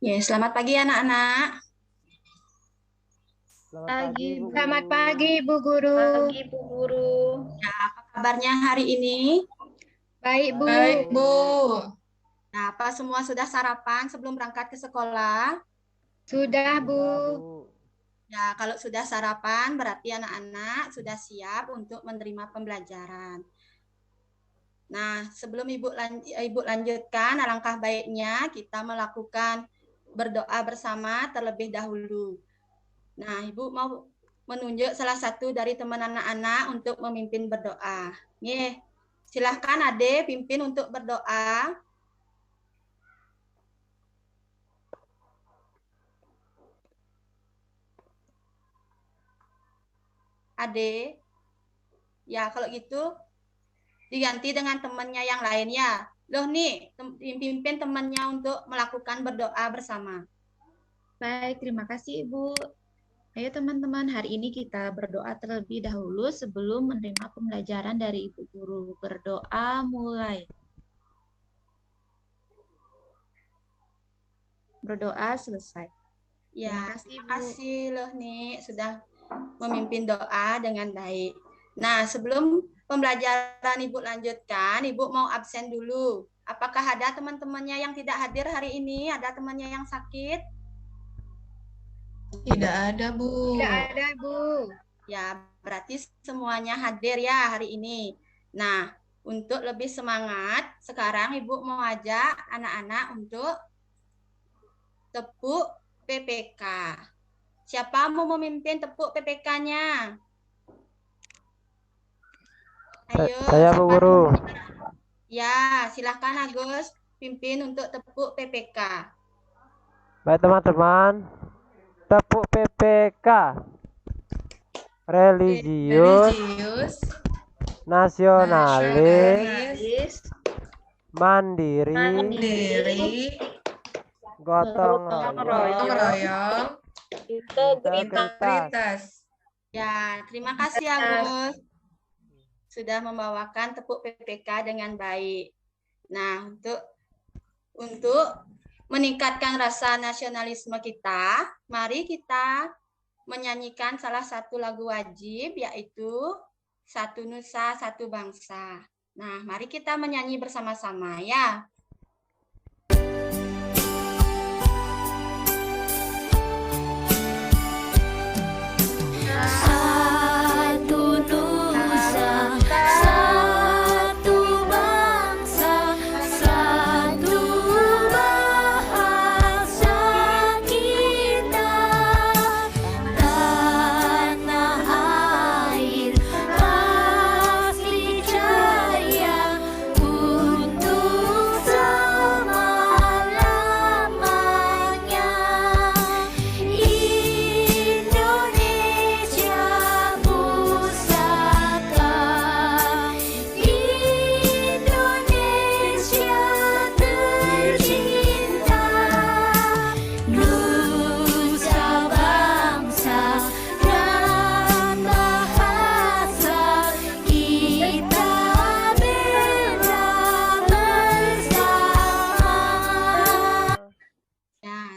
Ya, selamat pagi anak-anak. Selamat pagi, Bu Selamat Guru. pagi, Bu Guru. Pagi, Bu Guru. Ya, apa kabarnya hari ini? Baik, Bu. Baik, Bu. Nah, apa semua sudah sarapan sebelum berangkat ke sekolah? Sudah, Bu. Sudah, Bu. Ya, kalau sudah sarapan berarti anak-anak sudah siap untuk menerima pembelajaran. Nah, sebelum Ibu lanjutkan, alangkah baiknya kita melakukan berdoa bersama terlebih dahulu. Nah, Ibu mau menunjuk salah satu dari teman anak-anak untuk memimpin berdoa. Nih, silahkan Ade pimpin untuk berdoa. Ade, ya kalau gitu diganti dengan temannya yang lain ya. Loh nih, pimpin temannya untuk melakukan berdoa bersama. Baik, terima kasih Ibu. Ayo teman-teman, hari ini kita berdoa terlebih dahulu sebelum menerima pembelajaran dari Ibu Guru. Berdoa mulai. Berdoa selesai. Ya, Terima kasih, terima kasih loh nih sudah memimpin doa dengan baik. Nah, sebelum pembelajaran Ibu lanjutkan, Ibu mau absen dulu. Apakah ada teman-temannya yang tidak hadir hari ini? Ada temannya yang sakit? Tidak ada, Bu. Tidak ada, Bu. Ya, berarti semuanya hadir ya hari ini. Nah, untuk lebih semangat, sekarang Ibu mau ajak anak-anak untuk tepuk PPK. Siapa mau memimpin tepuk PPK-nya? Ayo. Saya, Bu Guru. Ya, silahkan Agus pimpin untuk tepuk PPK. Baik, teman-teman. Tepuk PPK. Religius, nasionalis, mandiri, gotong royong, integritas. Ya, terima kasih Agus. Sudah membawakan tepuk PPK dengan baik. Nah, untuk meningkatkan rasa nasionalisme kita, mari kita menyanyikan salah satu lagu wajib, yaitu Satu Nusa, Satu Bangsa. Nah, mari kita menyanyi bersama-sama ya.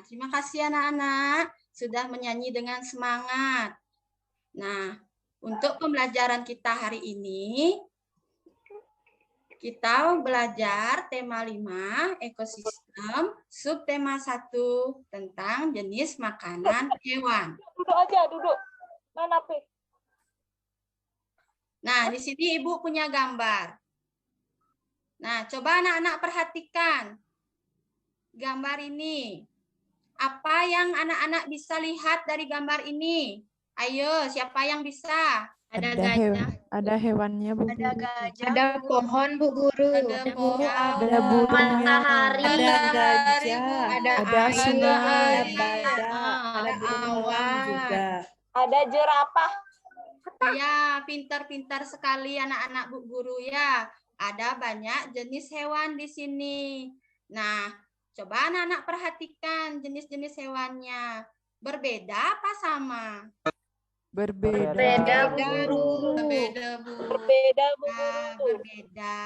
Terima kasih anak-anak sudah menyanyi dengan semangat. Nah, untuk pembelajaran kita hari ini, kita belajar tema 5, ekosistem, subtema 1 tentang jenis makanan hewan. Duduk aja, duduk. Mana, Pi? Nah, di sini Ibu punya gambar. Nah, coba anak-anak perhatikan gambar ini. Apa yang anak-anak bisa lihat dari gambar ini? Ayo, siapa yang bisa? Ada gajah. Ada hewannya, Bu Ada Guru. gajah. Ada pohon, Bu Guru. Ada pohon, Ada burungnya. Matahari. Ada gajah. Ada Ada air. sungai. air. Ada Ada burung awan. juga. Ada jerapah. Ya, pintar-pintar sekali anak-anak Bu Guru ya. Ada banyak jenis hewan di sini. Nah, coba anak-anak perhatikan jenis-jenis hewannya. Berbeda apa sama? Berbeda. Berbeda, Bu Berbeda, Guru. Berbeda, Bu. Berbeda, Bu Ya, Guru. berbeda.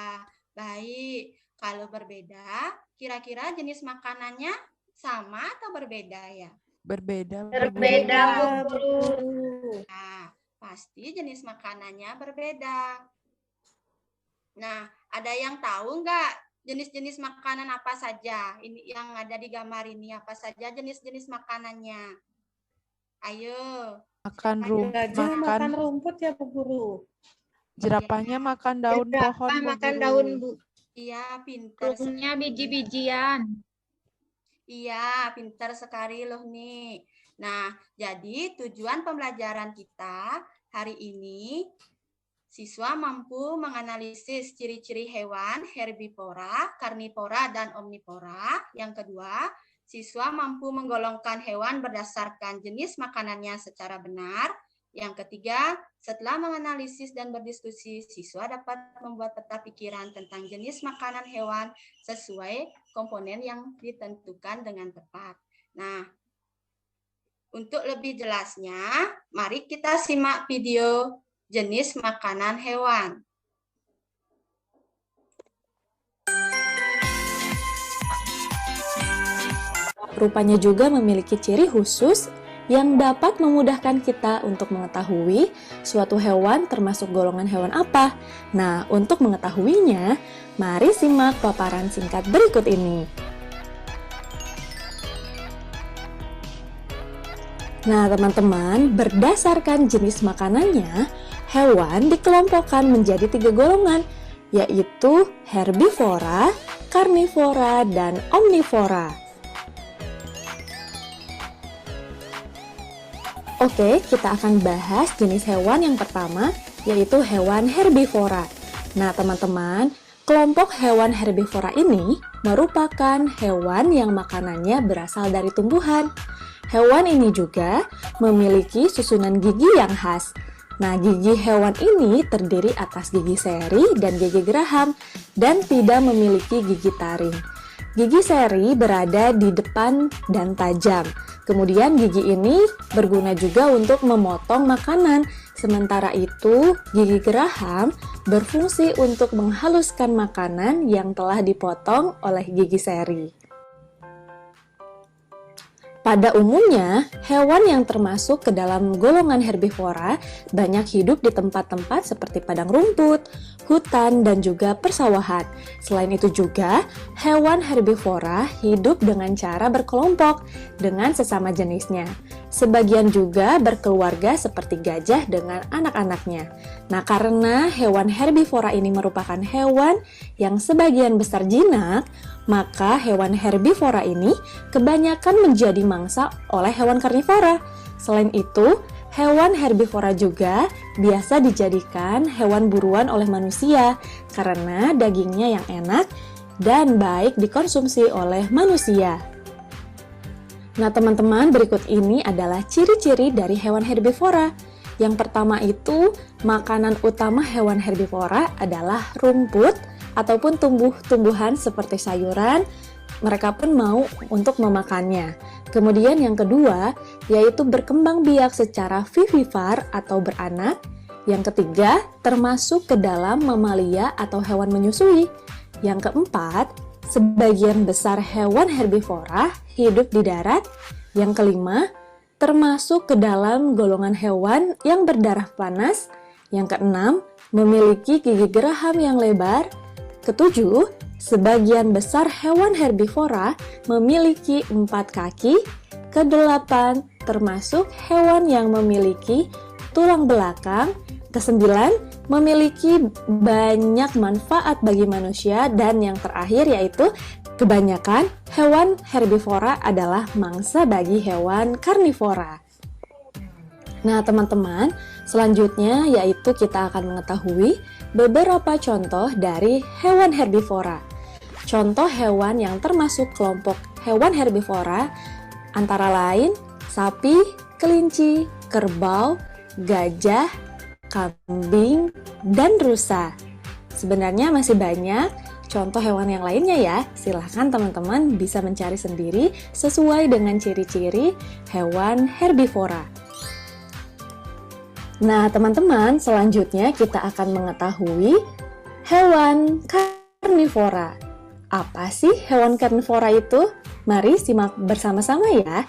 Baik, kalau berbeda, kira-kira jenis makanannya Sama atau berbeda ya? Berbeda, Bu Berbeda, Guru. Bu Guru. Nah, pasti jenis makanannya berbeda. Nah, ada yang tahu nggak jenis-jenis makanan apa saja? Ini yang ada di gambar ini apa saja jenis-jenis makanannya? Ayo. Makan Gajah makan makan rumput ya Bu Guru. jerapahnya makan daun pohon, Bu Makan Guru. daun, Bu. Iya, pinter. Burungnya biji-bijian. Iya, pinter sekali loh nih. Nah, jadi tujuan pembelajaran kita hari ini, siswa mampu menganalisis ciri-ciri hewan herbivora, karnivora, dan omnivora. Yang kedua, siswa mampu menggolongkan hewan berdasarkan jenis makanannya secara benar. Yang ketiga, setelah menganalisis dan berdiskusi, siswa dapat membuat peta pikiran tentang jenis makanan hewan sesuai komponen yang ditentukan dengan tepat. Nah, untuk lebih jelasnya, mari kita simak video jenis makanan hewan. Rupanya juga memiliki ciri khusus yang dapat memudahkan kita untuk mengetahui suatu hewan termasuk golongan hewan apa. Nah, untuk mengetahuinya, mari simak paparan singkat berikut ini. Nah, teman-teman, berdasarkan jenis makanannya, hewan dikelompokkan menjadi 3 golongan, yaitu herbivora, karnivora, dan omnivora. Oke, kita akan bahas jenis hewan yang pertama, yaitu hewan herbivora. Nah, teman-teman, kelompok hewan herbivora ini merupakan hewan yang makanannya berasal dari tumbuhan. Hewan ini juga memiliki susunan gigi yang khas. Nah, gigi hewan ini terdiri atas gigi seri dan gigi geraham dan tidak memiliki gigi taring. Gigi seri berada di depan dan tajam. Kemudian gigi ini berguna juga untuk memotong makanan. Sementara itu, gigi geraham berfungsi untuk menghaluskan makanan yang telah dipotong oleh gigi seri. Pada umumnya, hewan yang termasuk ke dalam golongan herbivora banyak hidup di tempat-tempat seperti padang rumput, hutan, dan juga persawahan. Selain itu juga, hewan herbivora hidup dengan cara berkelompok dengan sesama jenisnya. Sebagian juga berkeluarga seperti gajah dengan anak-anaknya. Nah, karena hewan herbivora ini merupakan hewan yang sebagian besar jinak, maka hewan herbivora ini kebanyakan menjadi mangsa oleh hewan karnivora. Selain itu, hewan herbivora juga biasa dijadikan hewan buruan oleh manusia karena dagingnya yang enak dan baik dikonsumsi oleh manusia. Nah, teman-teman, berikut ini adalah ciri-ciri dari hewan herbivora. Yang pertama itu, makanan utama hewan herbivora adalah rumput ataupun tumbuh-tumbuhan seperti sayuran. Mereka pun mau untuk memakannya. Kemudian yang kedua, yaitu berkembang biak secara vivipar atau beranak. Yang ketiga, termasuk ke dalam mamalia atau hewan menyusui. Yang keempat, sebagian besar hewan herbivora hidup di darat. Yang kelima, termasuk ke dalam golongan hewan yang berdarah panas. Yang keenam, memiliki gigi geraham yang lebar. Ketujuh, sebagian besar hewan herbivora memiliki 4 kaki. Kedelapan, termasuk hewan yang memiliki tulang belakang. Kesembilan, memiliki banyak manfaat bagi manusia. Dan yang terakhir yaitu kebanyakan hewan herbivora adalah mangsa bagi hewan karnivora. Nah, teman-teman, selanjutnya yaitu kita akan mengetahui beberapa contoh dari hewan herbivora. Contoh hewan yang termasuk kelompok hewan herbivora antara lain sapi, kelinci, kerbau, gajah, kambing, dan rusa. Sebenarnya masih banyak contoh hewan yang lainnya ya. Silahkan teman-teman bisa mencari sendiri sesuai dengan ciri-ciri hewan herbivora. Nah, teman-teman, selanjutnya kita akan mengetahui hewan karnivora. Apa sih hewan karnivora itu? Mari simak bersama-sama ya.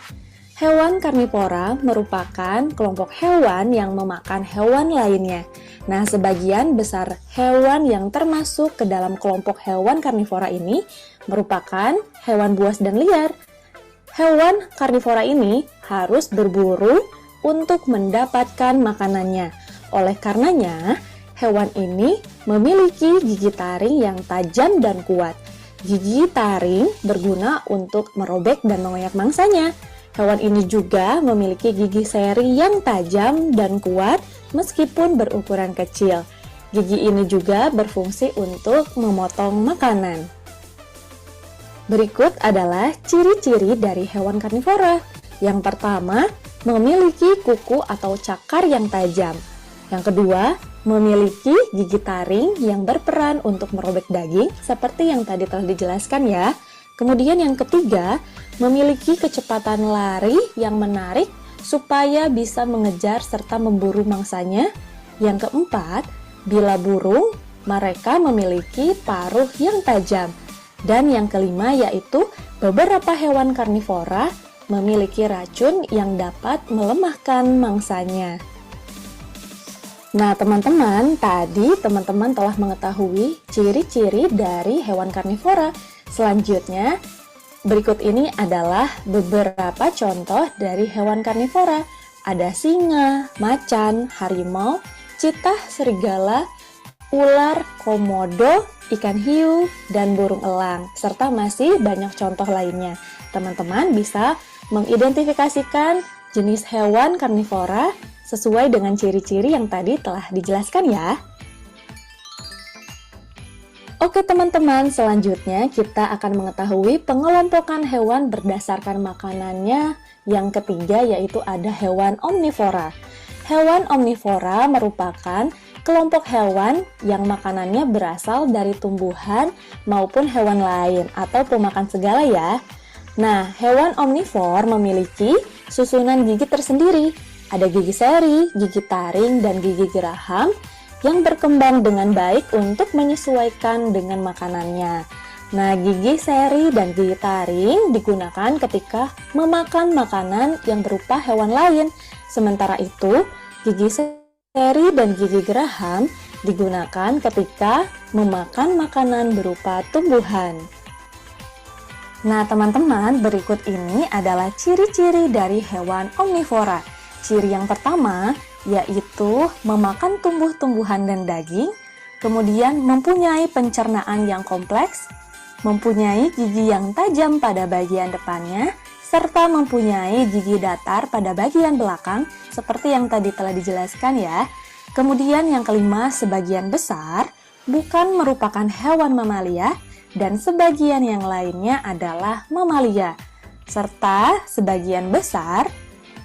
Hewan karnivora merupakan kelompok hewan yang memakan hewan lainnya. Nah, sebagian besar hewan yang termasuk ke dalam kelompok hewan karnivora ini merupakan hewan buas dan liar. Hewan karnivora ini harus berburu untuk mendapatkan makanannya. Oleh karenanya, hewan ini memiliki gigi taring yang tajam dan kuat. Gigi taring berguna untuk merobek dan mengoyak mangsanya. Hewan ini juga memiliki gigi seri yang tajam dan kuat meskipun berukuran kecil. Gigi ini juga berfungsi untuk memotong makanan. Berikut adalah ciri-ciri dari hewan karnivora. Yang pertama, memiliki kuku atau cakar yang tajam. Yang kedua, memiliki gigi taring yang berperan untuk merobek daging seperti yang tadi telah dijelaskan ya. Kemudian yang ketiga, memiliki kecepatan lari yang menarik supaya bisa mengejar serta memburu mangsanya. Yang keempat, bila burung, mereka memiliki paruh yang tajam. Dan yang kelima yaitu beberapa hewan karnivora memiliki racun yang dapat melemahkan mangsanya. Nah, teman-teman, tadi teman-teman telah mengetahui ciri-ciri dari hewan karnivora. Selanjutnya, berikut ini adalah beberapa contoh dari hewan karnivora. Ada singa, macan, harimau, citah, serigala, ular, komodo, ikan hiu, dan burung elang, serta masih banyak contoh lainnya. Teman-teman bisa mengidentifikasikan jenis hewan karnivora sesuai dengan ciri-ciri yang tadi telah dijelaskan ya. Oke teman-teman, selanjutnya kita akan mengetahui pengelompokan hewan berdasarkan makanannya. Yang ketiga yaitu ada hewan omnivora. Hewan omnivora merupakan kelompok hewan yang makanannya berasal dari tumbuhan maupun hewan lain atau pemakan segala ya. Nah, hewan omnivor memiliki susunan gigi tersendiri. Ada gigi seri, gigi taring, dan gigi geraham yang berkembang dengan baik untuk menyesuaikan dengan makanannya. Nah, gigi seri dan gigi taring digunakan ketika memakan makanan yang berupa hewan lain. Sementara itu, gigi seri dan gigi geraham digunakan ketika memakan makanan berupa tumbuhan. Nah, teman-teman, berikut ini adalah ciri-ciri dari hewan omnivora. Ciri yang pertama yaitu memakan tumbuh-tumbuhan dan daging, kemudian mempunyai pencernaan yang kompleks, mempunyai gigi yang tajam pada bagian depannya, serta mempunyai gigi datar pada bagian belakang, seperti yang tadi telah dijelaskan ya. Kemudian yang kelima, sebagian besar bukan merupakan hewan mamalia, dan sebagian yang lainnya adalah mamalia, serta sebagian besar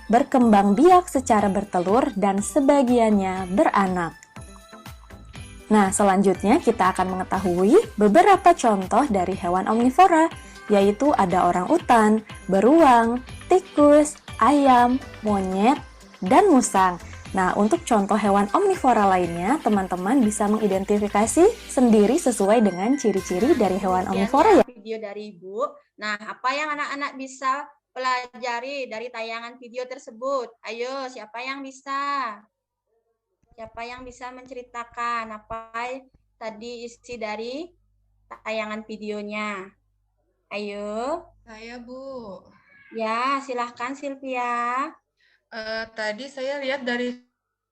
berkembang biak secara bertelur dan sebagiannya beranak. Nah, selanjutnya kita akan mengetahui beberapa contoh dari hewan omnivora, yaitu ada orangutan, beruang, tikus, ayam, monyet, dan musang. Nah, untuk contoh hewan omnivora lainnya, teman-teman bisa mengidentifikasi sendiri sesuai dengan ciri-ciri dari hewan omnivora ya. Video dari Ibu. Nah, apa yang anak-anak bisa pelajari dari tayangan video tersebut? Ayo, siapa yang bisa? Siapa yang bisa menceritakan apa tadi isi dari tayangan videonya? Ayo. Saya, Bu. Ya, silahkan Sylvia. Tadi saya lihat dari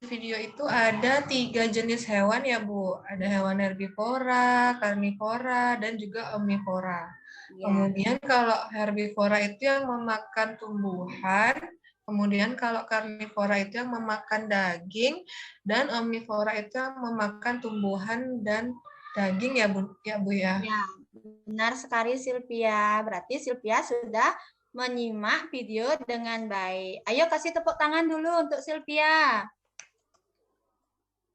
video itu ada 3 jenis hewan ya, Bu. Ada hewan herbivora, karnivora, dan juga omnivora. Ya. Kemudian kalau herbivora itu yang memakan tumbuhan, kemudian kalau karnivora itu yang memakan daging, dan omnivora itu yang memakan tumbuhan dan daging ya, Bu ya. Ya, benar sekali Sylvia. Berarti Sylvia sudah menyimak video dengan baik. Ayo kasih tepuk tangan dulu untuk Sylvia.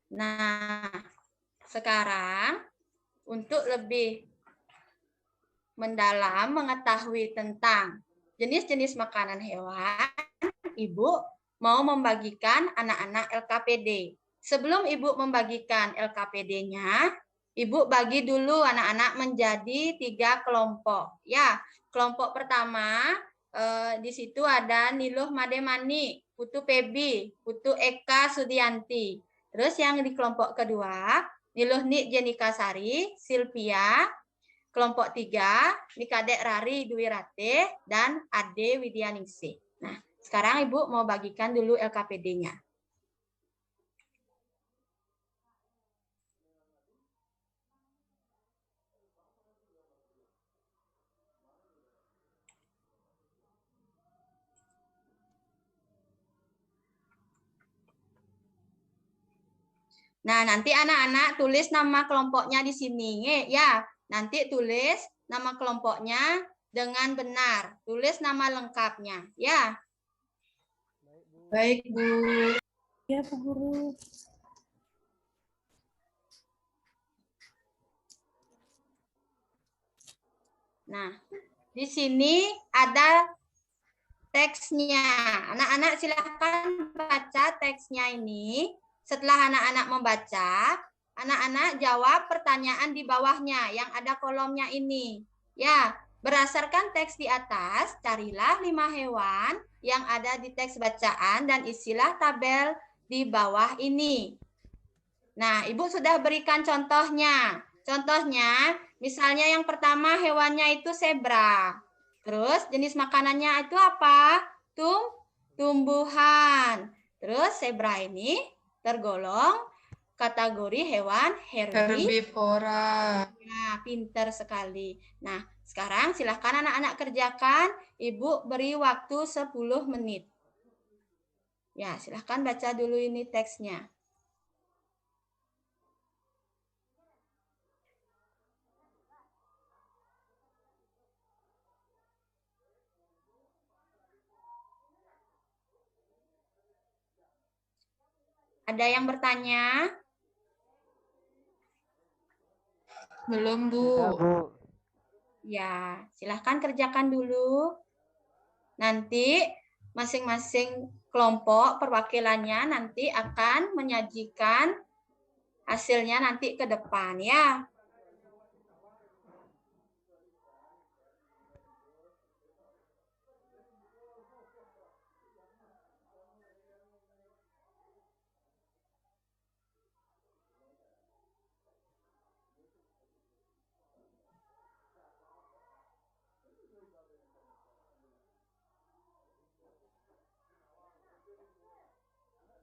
Nah, sekarang untuk lebih mendalam mengetahui tentang jenis-jenis makanan hewan, Ibu mau membagikan anak-anak LKPD. Sebelum Ibu membagikan LKPD-nya, Ibu bagi dulu anak-anak menjadi 3 kelompok. Ya, kelompok pertama di situ ada Niluh Mademani, Putu Pebi, Putu Eka Sudianti. Terus yang di kelompok kedua, Niluh Nik Jenika Sari, Silvia. Kelompok 3, Nikadek Rari Dwi Rate, dan Ade Widyaningsih. Nah, sekarang Ibu mau bagikan dulu LKPD-nya. Nah, nanti anak-anak tulis nama kelompoknya di sini. Ya, nanti tulis nama kelompoknya dengan benar. Tulis nama lengkapnya. Ya. Baik, Bu. Ya, Bu Guru. Nah, di sini ada teksnya. Anak-anak silahkan baca teksnya ini. Setelah anak-anak membaca, anak-anak jawab pertanyaan di bawahnya yang ada kolomnya ini. Ya, berdasarkan teks di atas, carilah 5 hewan yang ada di teks bacaan dan isilah tabel di bawah ini. Nah, Ibu sudah berikan contohnya. Contohnya, misalnya yang pertama hewannya itu zebra. Terus jenis makanannya itu apa? Tumbuhan. Terus zebra ini tergolong kategori hewan Herbivora. Nah, pinter sekali. Nah, sekarang silahkan anak-anak kerjakan. Ibu beri waktu 10 menit. Ya, silahkan baca dulu ini teksnya. Ada yang bertanya? Belum, Bu. Sudah, Bu. Ya, silahkan kerjakan dulu. Nanti masing-masing kelompok perwakilannya nanti akan menyajikan hasilnya nanti ke depan ya.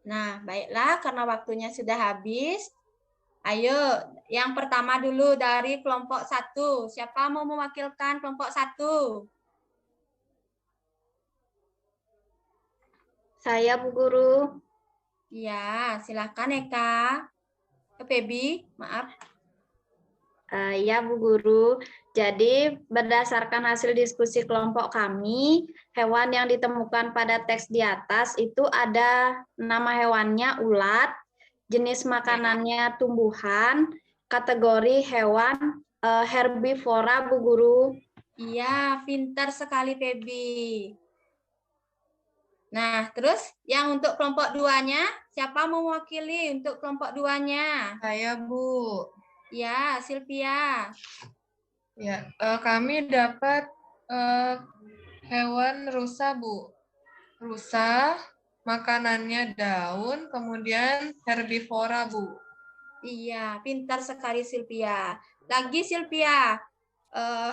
Nah, baiklah karena waktunya sudah habis. Ayo, yang pertama dulu dari kelompok 1. Siapa mau mewakilkan kelompok 1? Saya, Bu Guru. Iya, silakan Eka. Febi, maaf. Ya, Bu Guru. Jadi, berdasarkan hasil diskusi kelompok kami, hewan yang ditemukan pada teks di atas itu ada nama hewannya ulat, jenis makanannya tumbuhan, kategori hewan herbivora, Bu Guru. Iya, pintar sekali Febi. Nah, terus yang untuk kelompok 2-nya, siapa mau mewakili untuk kelompok 2-nya? Saya, Bu. Ya, Silvia. Ya, kami dapat hewan rusa, Bu. Rusa, makanannya daun, kemudian herbivora, Bu. Iya, pintar sekali Silvia. Lagi Silvia,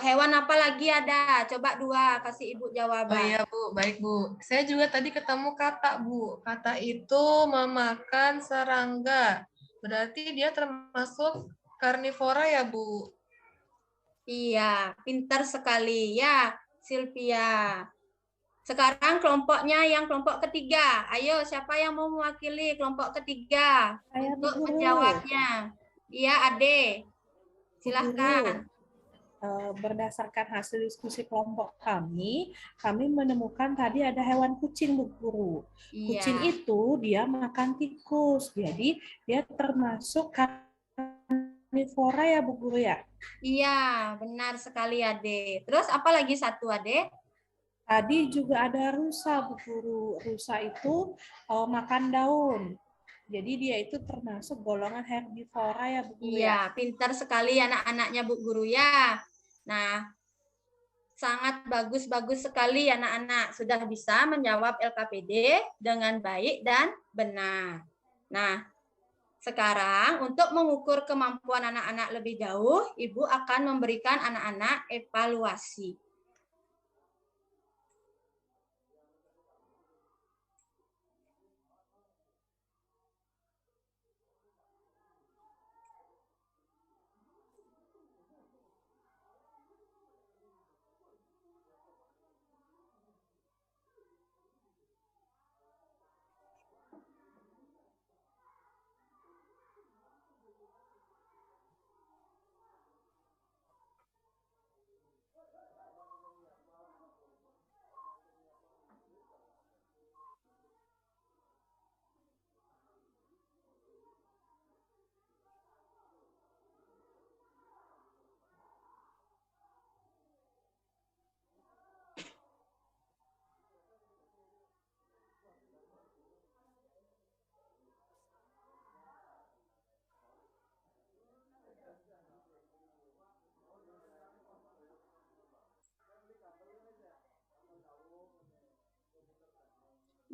hewan apa lagi ada? Coba 2, kasih Ibu Oh jawaban. iya, Bu. Baik, Bu. Saya juga tadi ketemu kata, Bu. Kata itu memakan serangga. Berarti dia termasuk karnivora ya, Bu? Iya, pintar sekali ya, Silvia. Sekarang kelompoknya yang kelompok ketiga. Ayo, siapa yang mau mewakili kelompok ketiga Saya, Bu untuk Guru. menjawabnya? Iya, Ade. Silahkan. Berdasarkan hasil diskusi kelompok kami menemukan tadi ada hewan kucing, Bu Guru. Kucing Iya. itu dia makan tikus, jadi dia termasuk karnivora ya, Bu Guru ya. Iya, benar sekali Ade. Terus apa lagi satu Ade? Tadi juga ada rusa, Bu Guru. Rusa itu makan daun. Jadi dia itu termasuk golongan herbivora ya Bu Guru Iya, ya. pintar sekali anak-anaknya Bu Guru ya. Nah, sangat bagus sekali anak-anak sudah bisa menjawab LKPD dengan baik dan benar. Nah, sekarang untuk mengukur kemampuan anak-anak lebih jauh, Ibu akan memberikan anak-anak evaluasi.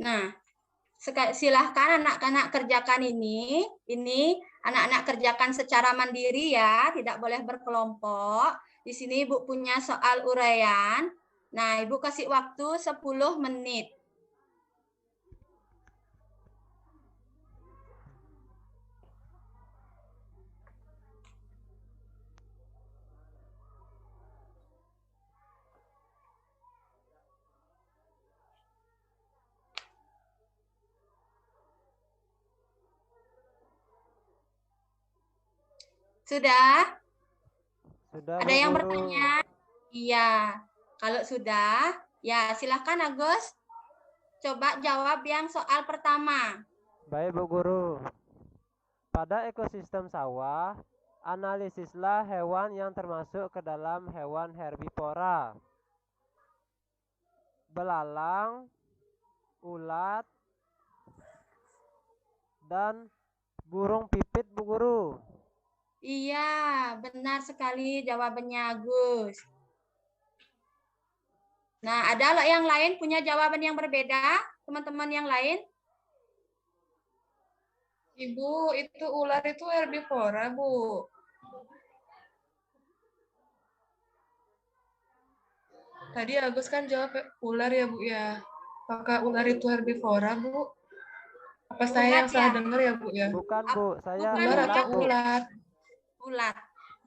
Nah, silahkan anak-anak kerjakan ini anak-anak kerjakan secara mandiri ya, tidak boleh berkelompok. Di sini Ibu punya soal uraian. Nah, Ibu kasih waktu 10 menit. Sudah? Sudah, Ada Bu yang Guru. bertanya? Iya. Kalau sudah, ya silahkan Agus. Coba jawab yang soal pertama. Baik, Bu Guru. Pada ekosistem sawah, analisislah hewan yang termasuk ke dalam hewan herbivora. Belalang, ulat, dan burung pipit, Bu Guru. Iya, benar sekali jawabannya Agus. Nah, ada yang lain punya jawaban yang berbeda? Teman-teman yang lain? Ibu, itu ular itu herbivora, Bu. Tadi Agus kan jawab ular ya, Bu ya. Apakah ular itu herbivora, Bu? Apa saya yang salah dengar ya, Bu ya? Bukan, Bu. Saya Ular atau Bu. ulat? Ulat.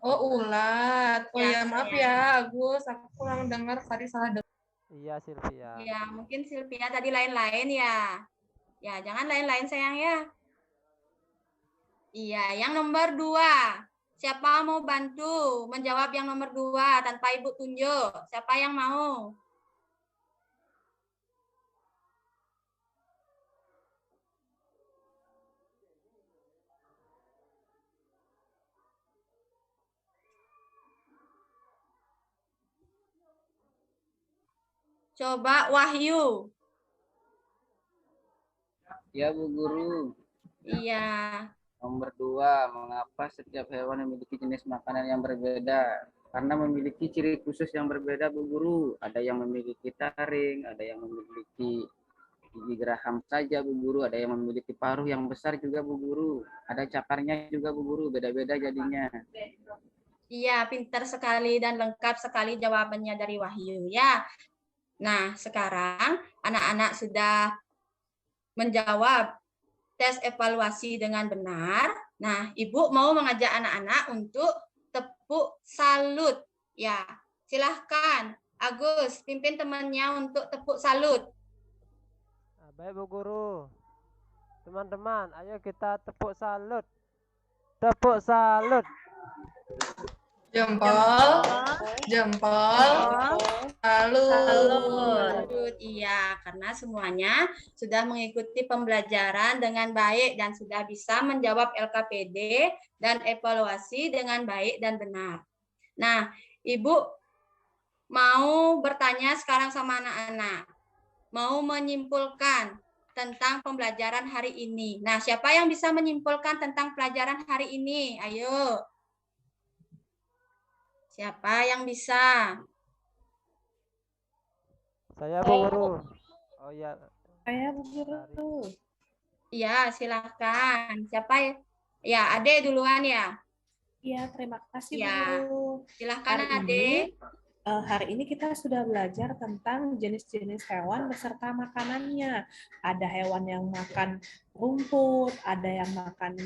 Oh, ulat. Oh Ya, ya, maaf saya. ya, Agus. Aku kurang dengar tadi salah dengar. Iya, Sylvia. Ya, mungkin Sylvia tadi lain-lain ya. Ya, jangan lain-lain sayang ya. Iya, yang nomor 2. Siapa mau bantu menjawab yang nomor 2 tanpa Ibu tunjuk? Siapa yang mau? Coba Wahyu. Ya, Bu Guru. Iya. Nomor 2, mengapa setiap hewan memiliki jenis makanan yang berbeda? Karena memiliki ciri khusus yang berbeda, Bu Guru. Ada yang memiliki taring, ada yang memiliki gigi geraham saja, Bu Guru. Ada yang memiliki paruh yang besar juga, Bu Guru. Ada cakarnya juga, Bu Guru. Beda-beda jadinya. Iya, pintar sekali dan lengkap sekali jawabannya dari Wahyu ya. Nah, sekarang anak-anak sudah menjawab tes evaluasi dengan benar. Nah, Ibu mau mengajak anak-anak untuk tepuk salut. Ya, silahkan Agus pimpin temannya untuk tepuk salut. Baik, Bu Guru. Teman-teman, ayo kita tepuk salut. Tepuk salut. Jempol, salut. Iya, karena semuanya sudah mengikuti pembelajaran dengan baik dan sudah bisa menjawab LKPD dan evaluasi dengan baik dan benar. Nah, Ibu mau bertanya sekarang sama anak-anak. Mau menyimpulkan tentang pembelajaran hari ini. Nah, siapa yang bisa menyimpulkan tentang pelajaran hari ini? Ayo. Siapa yang bisa? Saya Bu Guru. Oh ya. Saya Bu Guru. Iya, silakan. Siapa ya? Ya, Ade duluan ya. Iya, terima kasih Bu Ya. Guru. Silakan Hari Ade. Hari ini kita sudah belajar tentang jenis-jenis hewan beserta makanannya. Ada hewan yang makan rumput, ada yang makan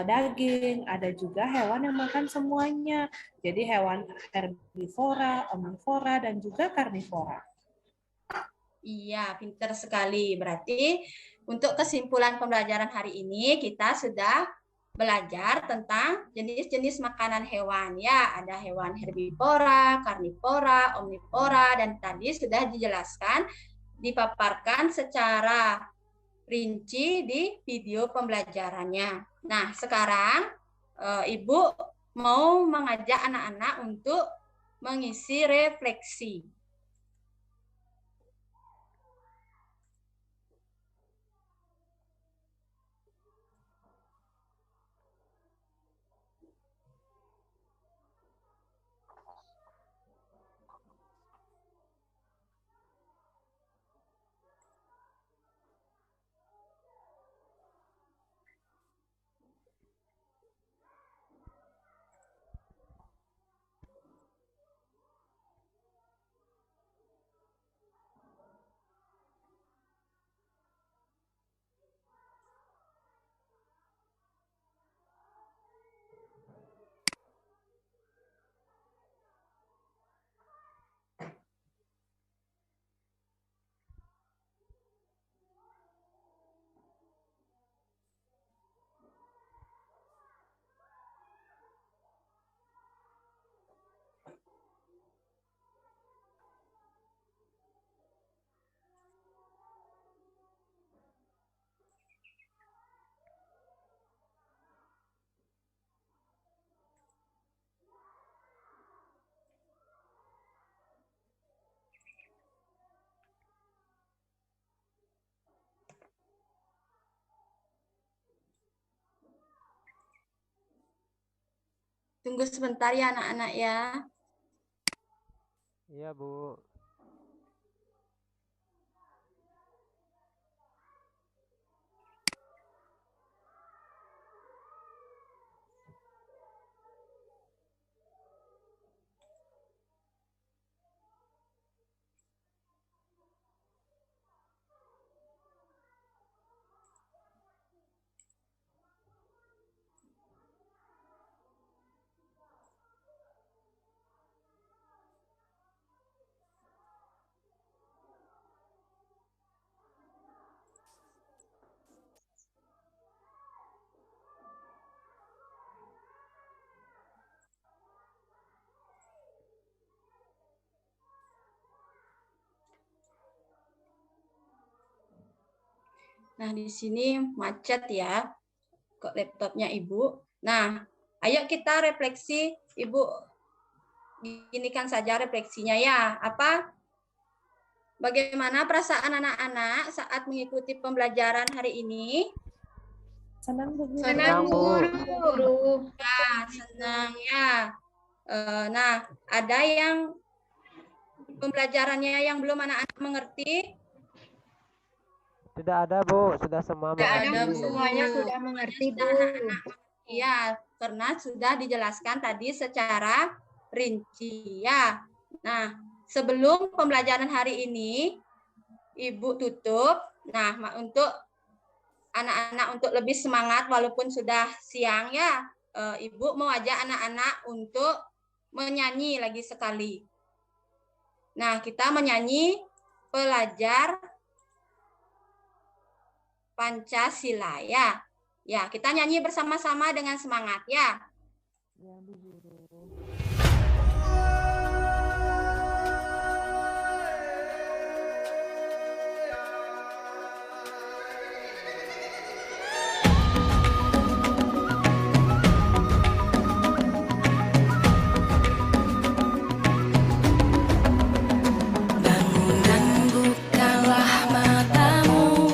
daging, ada juga hewan yang makan semuanya. Jadi hewan herbivora, omnivora, dan juga karnivora. Iya, pinter sekali. Berarti untuk kesimpulan pembelajaran hari ini kita sudah belajar tentang jenis-jenis makanan hewan. Ya, ada hewan herbivora, karnivora, omnivora, dan tadi sudah dijelaskan, dipaparkan secara rinci di video pembelajarannya. Nah, sekarang Ibu mau mengajak anak-anak untuk mengisi refleksi. Tunggu sebentar ya anak-anak ya. Iya, Bu. Nah, di sini macet ya, kok laptopnya Ibu. Nah, ayo kita refleksi, Ibu. Ini kan saja refleksinya ya. Bagaimana perasaan anak-anak saat mengikuti pembelajaran hari ini? Senang Bu Guru. Senang Bu Guru. Ya, senang ya. Nah, ada yang pembelajarannya yang belum anak-anak mengerti? Tidak ada, Bu. Sudah semua Tidak ada, mengerti. semuanya sudah mengerti, Bu. Iya, karena sudah dijelaskan tadi secara rinci ya. Nah, sebelum pembelajaran hari ini, Ibu tutup. Nah, untuk anak-anak untuk lebih semangat walaupun sudah siang ya, Ibu mau ajak anak-anak untuk menyanyi lagi sekali. Nah, kita menyanyi pelajar Pancasila ya. Ya, kita nyanyi bersama-sama dengan semangat ya. Ya, Bu Guru. Bangun dan bukalah matamu,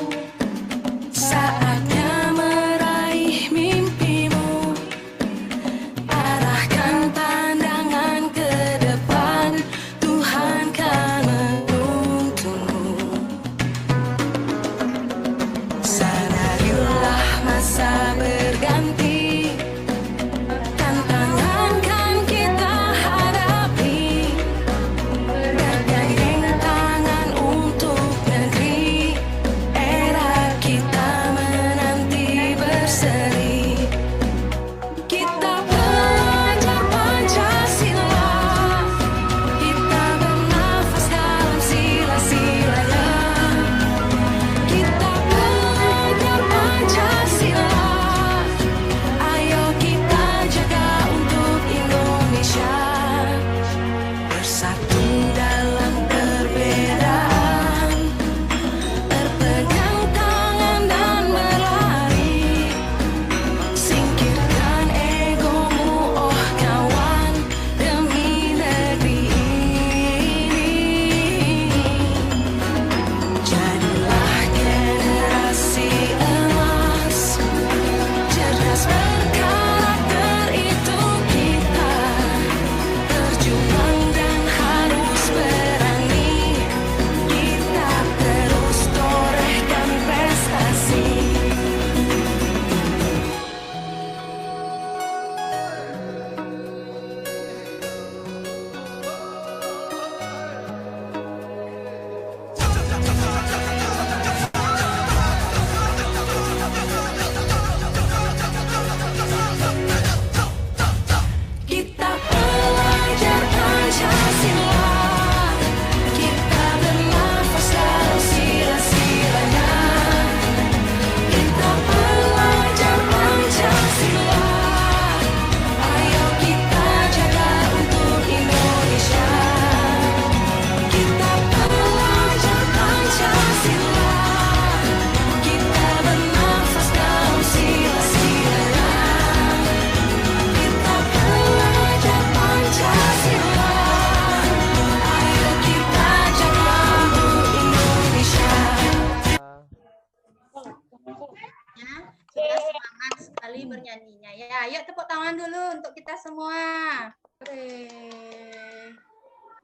tadi bernyanyinya ya. Yuk tepuk tangan dulu untuk kita semua.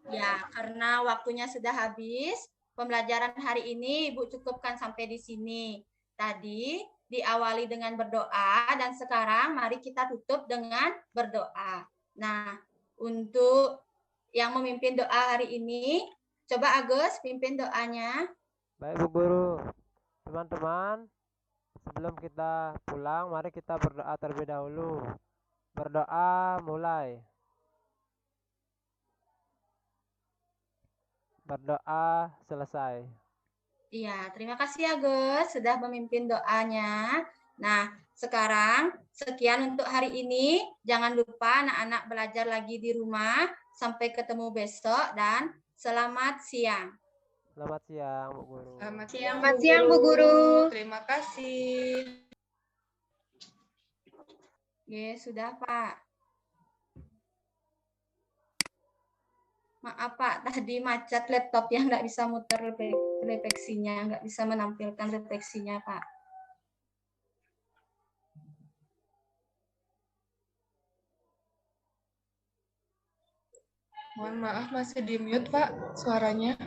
Ya, karena waktunya sudah habis, pembelajaran hari ini Ibu cukupkan sampai di sini. Tadi diawali dengan berdoa dan sekarang mari kita tutup dengan berdoa. Nah, untuk yang memimpin doa hari ini, coba Agus pimpin doanya. Baik Bu Guru. Teman-teman, sebelum kita pulang, mari kita berdoa terlebih dahulu. Berdoa mulai. Berdoa selesai. Iya, terima kasih Agus sudah memimpin doanya. Nah, sekarang sekian untuk hari ini. Jangan lupa anak-anak belajar lagi di rumah. Sampai ketemu besok dan selamat siang. Selamat siang Bu Guru. Selamat Selamat siang, Bu Guru. Terima kasih. Oke, sudah Pak. Maaf Pak, tadi macet laptop yang nggak bisa muter refleksinya, nggak bisa menampilkan refleksinya Pak. Mohon maaf masih di mute Pak suaranya.